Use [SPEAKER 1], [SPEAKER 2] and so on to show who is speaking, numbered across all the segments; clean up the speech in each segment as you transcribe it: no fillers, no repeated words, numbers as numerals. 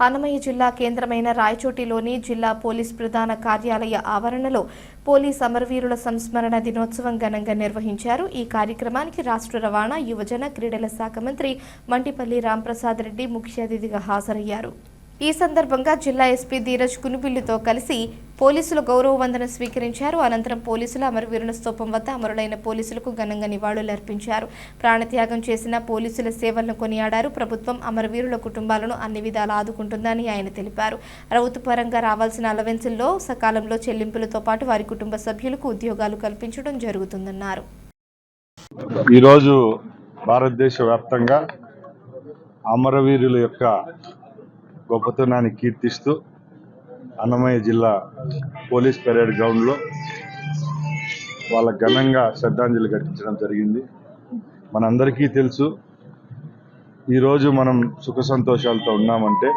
[SPEAKER 1] అన్నమయ్య జిల్లా కేంద్రమైన రాయచోటిలోని జిల్లా పోలీస్ ప్రధాన కార్యాలయ ఆవరణలో పోలీస్ అమరవీరుల సంస్మరణ దినోత్సవం ఘనంగా నిర్వహించారు। ఈ కార్యక్రమానికి రాష్ట్ర రవాణా, యువజన, క్రీడల శాఖ మంత్రి మంటిపల్లి రాంప్రసాద్ రెడ్డి ముఖ్య అతిథిగా హాజరయ్యారు। ఈ సందర్భంగా జిల్లా ఎస్పీ ధీరజ్ కునుబిల్లుతో కలిసి పోలీసులు గౌరవ వందనం స్వీకరించారు। అనంతరం పోలీసులు అమరవీరుల స్తూపం వద్ద అమరులైన పోలీసులకు ఘనంగా నివాళులర్పించారు। ప్రాణత్యాగం చేసిన పోలీసుల సేవలను కొనియాడారు। ప్రభుత్వం అమరవీరుల కుటుంబాలను అన్ని విధాలా ఆదుకుంటుందని ఆయన తెలిపారు। ప్రభుత్వ పరంగా రావాల్సిన అలవెన్సుల్లో సకాలంలో చెల్లింపులతో పాటు వారి కుటుంబ సభ్యులకు ఉద్యోగాలు కల్పించడం జరుగుతుందన్నారు।
[SPEAKER 2] ఈరోజు భారతదేశ వ్యాప్తంగా అమరవీరుల యొక్క గొప్పతనాన్ని కీర్తిస్తూ అన్నమయ్య జిల్లా పోలీస్ పెరేడ్ గ్రౌండ్లో వాళ్ళ ఘనంగా శ్రద్ధాంజలి ఘటించడం జరిగింది। మనందరికీ తెలుసు, ఈరోజు మనం సుఖ సంతోషాలతో ఉన్నామంటే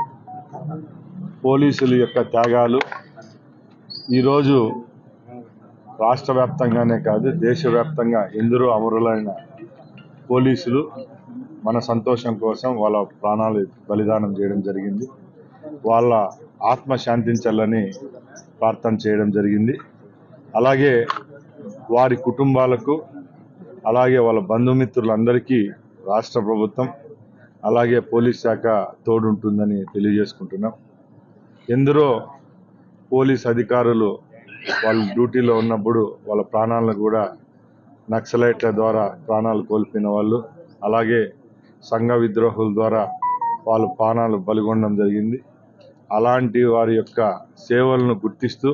[SPEAKER 2] పోలీసుల యొక్క త్యాగాలు ఈరోజు రాష్ట్ర వ్యాప్తంగానే కాదు, దేశవ్యాప్తంగా ఎందరో అమరులైన పోలీసులు మన సంతోషం కోసం వాళ్ళ ప్రాణాలు బలిదానం చేయడం జరిగింది। వాళ్ళ ఆత్మ శాంతించాలని ప్రార్థన చేయడం జరిగింది। అలాగే వారి కుటుంబాలకు, అలాగే వాళ్ళ బంధుమిత్రులందరికీ రాష్ట్ర ప్రభుత్వం అలాగే పోలీస్ శాఖ తోడుంటుందని తెలియజేసుకుంటున్నాం। ఎందరో పోలీస్ అధికారులు వాళ్ళ డ్యూటీలో ఉన్నప్పుడు వాళ్ళ ప్రాణాలను కూడా నక్సలైట్ల ద్వారా ప్రాణాలు కోల్పోయిన వాళ్ళు, అలాగే సంఘ విద్రోహుల ద్వారా వాళ్ళు ప్రాణాలు బలిగొనడం జరిగింది। అలాంటి వారి యొక్క సేవలను గుర్తిస్తూ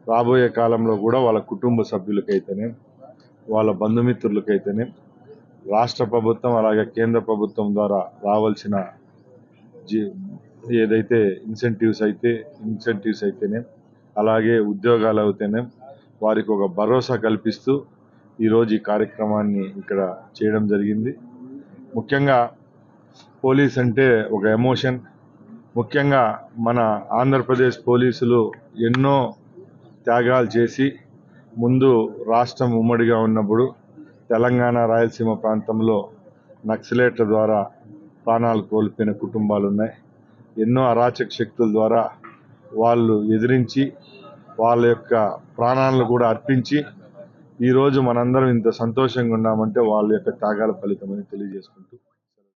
[SPEAKER 2] రాబోయే కాలంలో కూడా వాళ్ళ కుటుంబ సభ్యులకైతేనే, వాళ్ళ బంధుమిత్రులకైతేనే రాష్ట్ర ప్రభుత్వం అలాగే కేంద్ర ప్రభుత్వం ద్వారా రావాల్సిన ఏదైతే ఇన్సెంటివ్స్ అయితేనే, అలాగే ఉద్యోగాలు అయితేనే వారికి ఒక భరోసా కల్పిస్తూ ఈరోజు ఈ కార్యక్రమాన్ని ఇక్కడ చేయడం జరిగింది। ముఖ్యంగా పోలీస్ అంటే ఒక ఎమోషన్। ముఖ్యంగా మన ఆంధ్రప్రదేశ్ పోలీసులు ఎన్నో త్యాగాలు చేసి ముందు రాష్ట్రం ఉమ్మడిగా ఉన్నప్పుడు తెలంగాణ, రాయలసీమ ప్రాంతంలో నక్సలైట్ల ద్వారా ప్రాణాలు కోల్పోయిన కుటుంబాలు ఉన్నాయి। ఎన్నో అరాచక శక్తుల ద్వారా వాళ్ళు ఎదిరించి వాళ్ళ యొక్క ప్రాణాలను కూడా అర్పించి ఈరోజు మనందరం ఇంత సంతోషంగా ఉన్నామంటే వాళ్ళ యొక్క త్యాగాల ఫలితమని తెలియజేసుకుంటూ